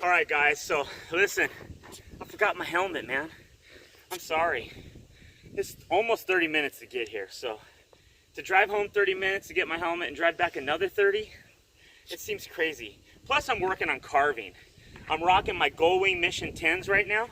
All right, guys, so listen, I forgot my helmet, man. I'm sorry. It's almost 30 minutes to get here, so to drive home 30 minutes to get my helmet and drive back another 30, it seems crazy. Plus, I'm working on carving. I'm rocking my Gullwing Mission 10s right now.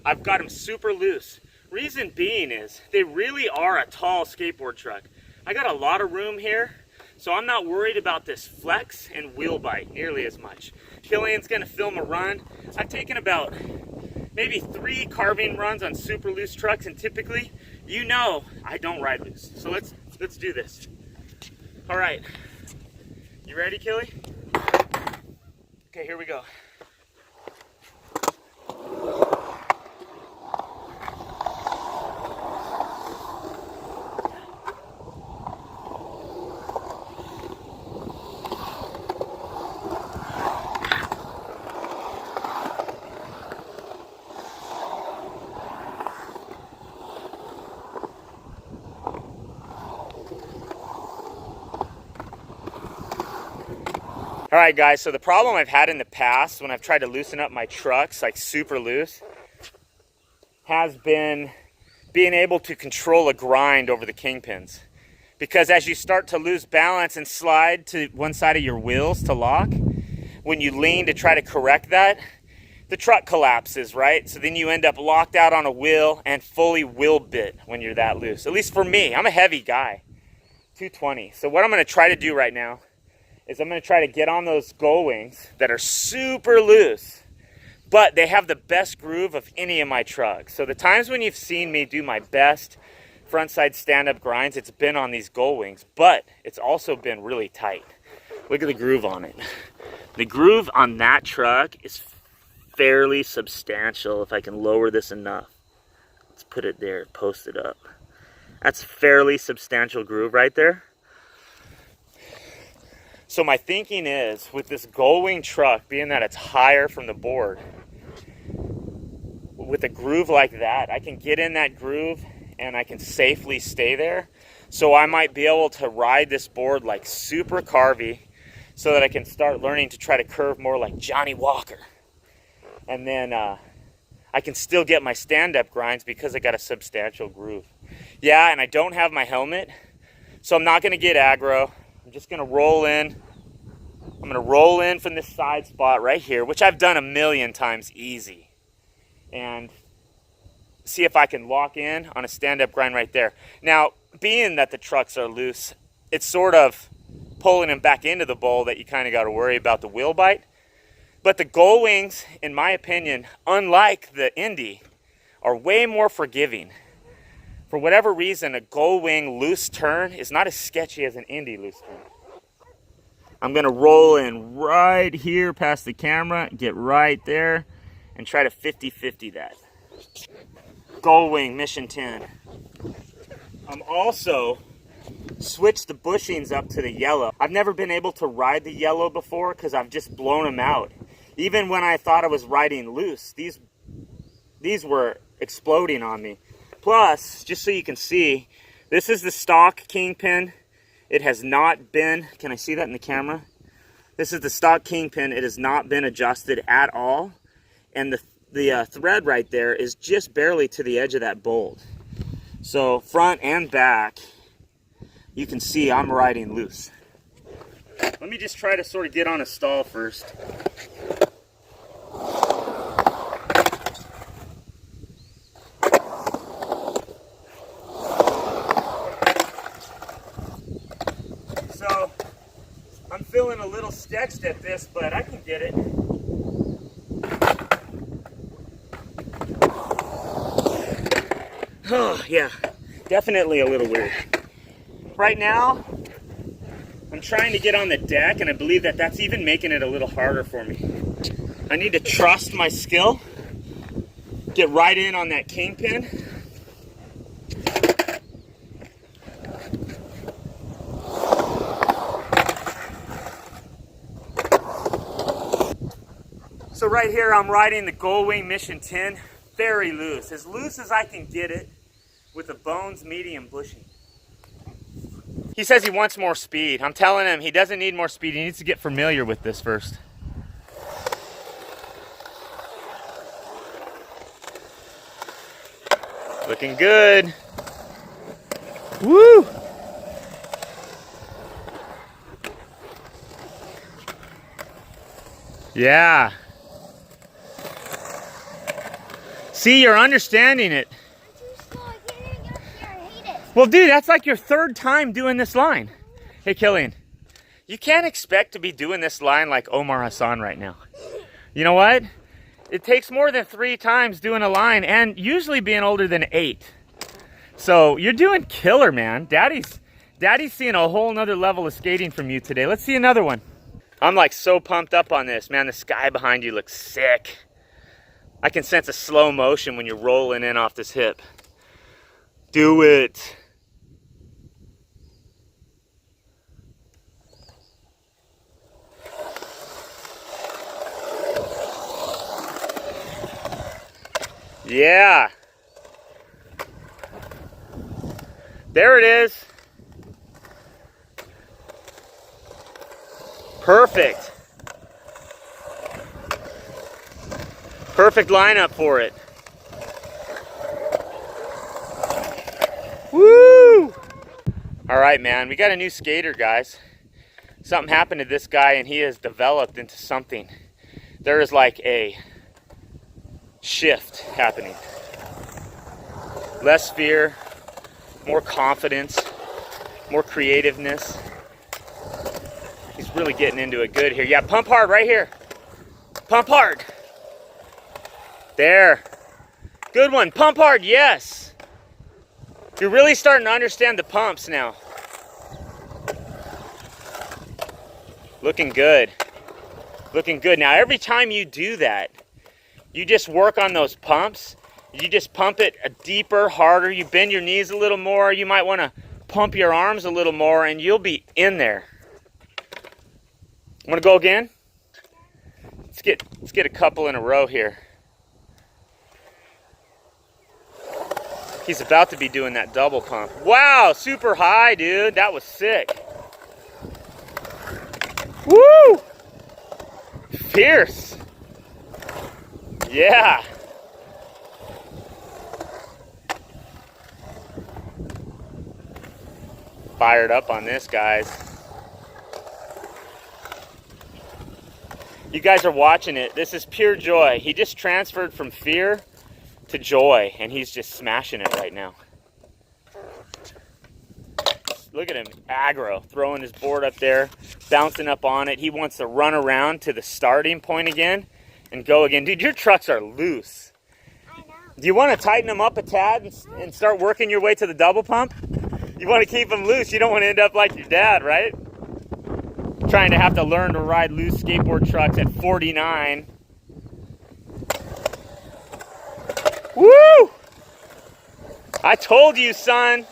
I've got them super loose. Reason being is they really are a tall skateboard truck. I got a lot of room here, so I'm not worried about this flex and wheel bite nearly as much. Killian's gonna film a run. I've taken about maybe 3 carving runs on super loose trucks, and typically, you know, I don't ride loose. So let's do this. All right, you ready, Killy? Okay, here we go. All right, guys, so the problem I've had in the past when I've tried to loosen up my trucks, like super loose, has been being able to control a grind over the kingpins. Because as you start to lose balance and slide to one side of your wheels to lock, when you lean to try to correct that, the truck collapses, right? So then you end up locked out on a wheel and fully wheel bit when you're that loose. At least for me, I'm a heavy guy, 220. So what I'm gonna try to do right now is I'm gonna try to get on those Gullwings that are super loose, but they have the best groove of any of my trucks. So the times when you've seen me do my best frontside stand-up grinds, it's been on these Gullwings, but it's also been really tight. Look at the groove on it. The groove on that truck is fairly substantial. If I can lower this enough, let's put it there, post it up. That's fairly substantial groove right there. So my thinking is, with this Gullwing truck, being that it's higher from the board, with a groove like that, I can get in that groove and I can safely stay there. So I might be able to ride this board like super carvy so that I can start learning to try to curve more like Johnny Walker. And then I can still get my stand-up grinds because I got a substantial groove. Yeah, and I don't have my helmet, so I'm not gonna get aggro. I'm just gonna roll in. I'm gonna roll in from this side spot right here, which I've done a million times easy, and see if I can lock in on a stand-up grind right there. Now, being that the trucks are loose, it's sort of pulling them back into the bowl that you kind of got to worry about the wheel bite. But the Gullwings, in my opinion, unlike the Indy, are way more forgiving. For whatever reason, a Gullwing loose turn is not as sketchy as an Indy loose turn. I'm gonna roll in right here past the camera, get right there, and try to 50-50 that. Gullwing Mission 10. I'm also switched the bushings up to the yellow. I've never been able to ride the yellow before because I've just blown them out. Even when I thought I was riding loose, these were exploding on me. Plus, just so you can see, this is the stock Kingpin. It has not been, can I see that in the camera? This is the stock Kingpin. It has not been adjusted at all. And the thread right there is just barely to the edge of that bolt. So front and back, you can see I'm riding loose. Let me just try to sort of get on a stall first. So I'm feeling a little sketched at this, but I can get it. Oh, yeah, definitely a little weird. Right now, I'm trying to get on the deck, and I believe that that's even making it a little harder for me. I need to trust my skill, get right in on that Kingpin. So right here, I'm riding the Gullwing Mission 10, very loose as I can get it, with a Bones medium bushing. He says he wants more speed. I'm telling him he doesn't need more speed. He needs to get familiar with this first. Looking good. Woo! Yeah. See, you're understanding it. I'm too slow. I can't even get up here. I hate it. Well, dude, that's like your third time doing this line. Hey, Killian, you can't expect to be doing this line like Omar Hassan right now. You know what? It takes more than 3 times doing a line and usually being older than 8. So you're doing killer, man. Daddy's seeing a whole nother level of skating from you today. Let's see another one. I'm like so pumped up on this, man. The sky behind you looks sick. I can sense a slow motion when you're rolling in off this hip. Do it. Yeah. There it is. Perfect. Perfect lineup for it. Woo! All right, man, we got a new skater, guys. Something happened to this guy and he has developed into something. There is like a shift happening. Less fear, more confidence, more creativeness. He's really getting into it good here. Yeah, pump hard right here. Pump hard. There. Good one. Pump hard, yes. You're really starting to understand the pumps now. Looking good. Looking good. Now, every time you do that, you just work on those pumps. You just pump it deeper, harder. You bend your knees a little more. You might want to pump your arms a little more, and you'll be in there. Want to go again? Let's get a couple in a row here. He's about to be doing that double pump. Wow, super high, dude. That was sick. Woo! Fierce. Yeah. Fired up on this, guys. You guys are watching it. This is pure joy. He just transferred from fear to joy, and he's just smashing it right now. Look at him, aggro, throwing his board up there, bouncing up on it. He wants to run around to the starting point again and go again. Dude, your trucks are loose. I know. Do you want to tighten them up a tad and start working your way to the double pump? You want to keep them loose. You don't want to end up like your dad, right? Trying to have to learn to ride loose skateboard trucks at 49. Woo! I told you, son.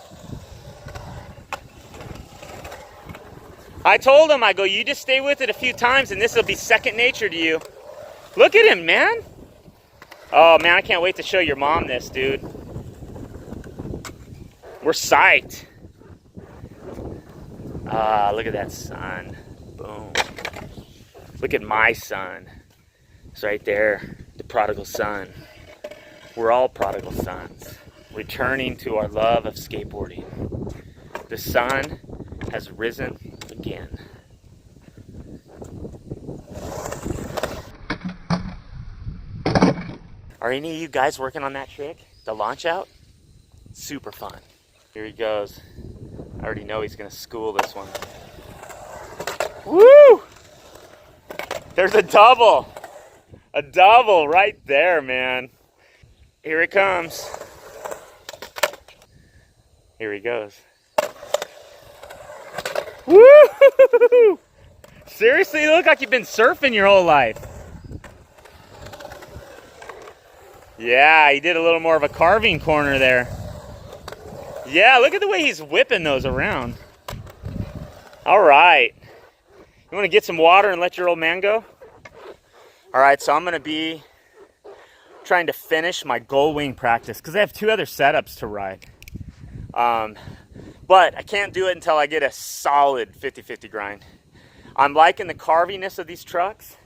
I told him, I go, you just stay with it a few times and this will be second nature to you. Look at him, man. Oh, man, I can't wait to show your mom this, dude. We're psyched. Ah, look at that sun. Boom. Look at my son. It's right there, the prodigal son. We're all prodigal sons, returning to our love of skateboarding. The sun has risen again. Are any of you guys working on that trick? The launch out? Super fun. Here he goes. I already know he's gonna school this one. Woo! There's a double. A double right there, man. Here it comes. Here he goes. Woo! Seriously, you look like you've been surfing your whole life. Yeah, he did a little more of a carving corner there. Yeah, look at the way he's whipping those around. All right. You want to get some water and let your old man go? All right, so I'm going to be trying to finish my goal wing practice because I have 2 other setups to ride. But I can't do it until I get a solid 50-50 grind. I'm liking the carviness of these trucks.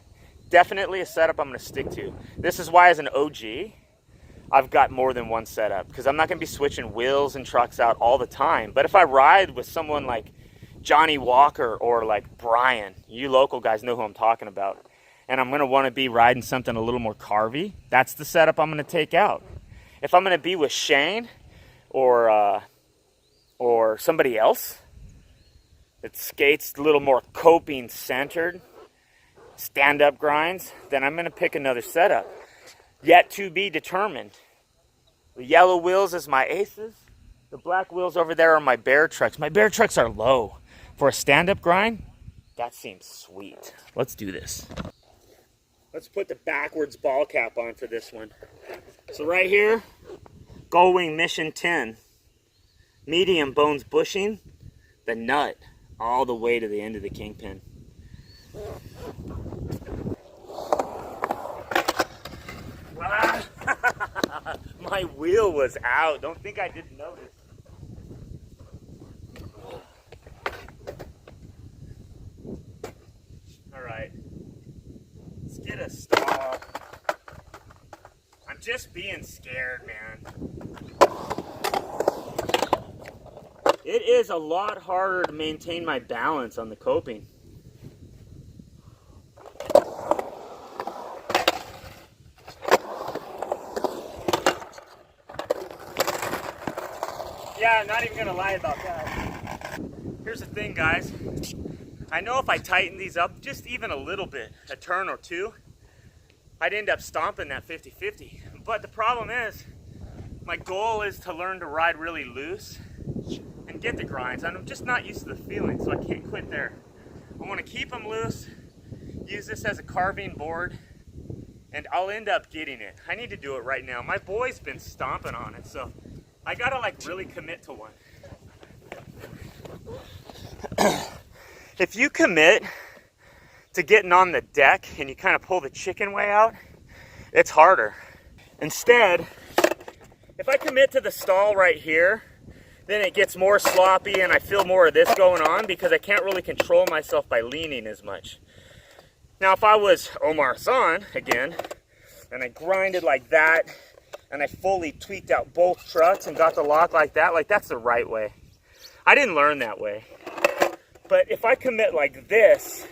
Definitely a setup I'm going to stick to. This is why, as an OG, I've got more than one setup, because I'm not going to be switching wheels and trucks out all the time. But if I ride with someone like Johnny Walker or like Brian, you local guys know who I'm talking about, and I'm going to want to be riding something a little more carvy, that's the setup I'm going to take out. If I'm going to be with Shane or somebody else that skates a little more coping centered, stand-up grinds, then I'm going to pick another setup. Yet to be determined. The yellow wheels is my aces. The black wheels over there are my bear trucks. My bear trucks are low. For a stand-up grind, that seems sweet. Let's do this. Let's put the backwards ball cap on for this one. So right here, Gull Wing Mission 10. Medium bones bushing, the nut all the way to the end of the kingpin. My wheel was out. Don't think I didn't notice. All right, let's get a stall. I'm just being scared, man. It is a lot harder to maintain my balance on the coping. Yeah, I'm not even gonna lie about that. Here's the thing, guys. I know if I tighten these up just even a little bit, a turn or two, I'd end up stomping that 50-50. But the problem is, my goal is to learn to ride really loose and get the grinds. I'm just not used to the feeling, so I can't quit there. I want to keep them loose, use this as a carving board, and I'll end up getting it. I need to do it right now. My boy's been stomping on it, so I gotta like really commit to one. If you commit to getting on the deck and you kind of pull the chicken way out, it's harder. Instead, if I commit to the stall right here, then it gets more sloppy and I feel more of this going on because I can't really control myself by leaning as much. Now, if I was Omar San again, and I grinded like that, and I fully tweaked out both trucks and got the lock like that's the right way. I didn't learn that way. But if I commit like this,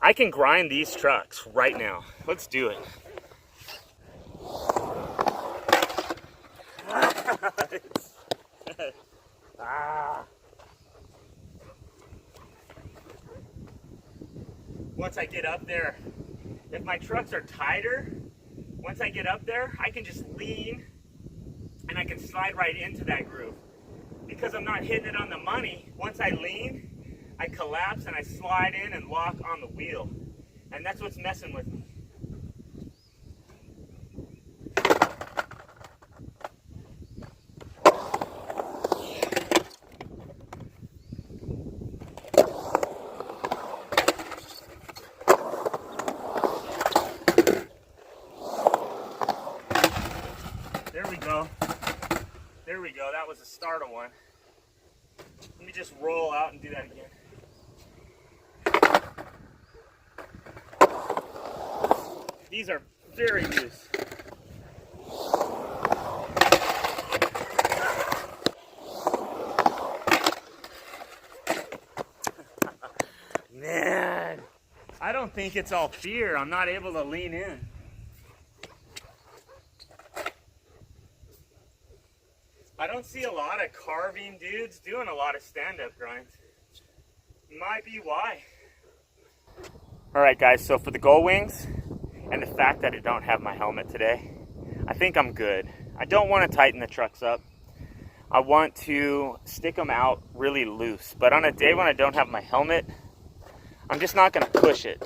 I can grind these trucks right now. Let's do it. Once I get up there, if my trucks are tighter, once I get up there, I can just lean and I can slide right into that groove. Because I'm not hitting it on the money, once I lean, I collapse and I slide in and lock on the wheel. And that's what's messing with me. There we go. That was the start of one. Let me just roll out and do that again. These are very loose. Man, I don't think it's all fear. I'm not able to lean in. I don't see a lot of carving dudes doing a lot of stand-up grinds. Might be why. Alright guys, so for the Gull Wings, and the fact that I don't have my helmet today, I think I'm good. I don't want to tighten the trucks up. I want to stick them out really loose. But on a day when I don't have my helmet, I'm just not going to push it.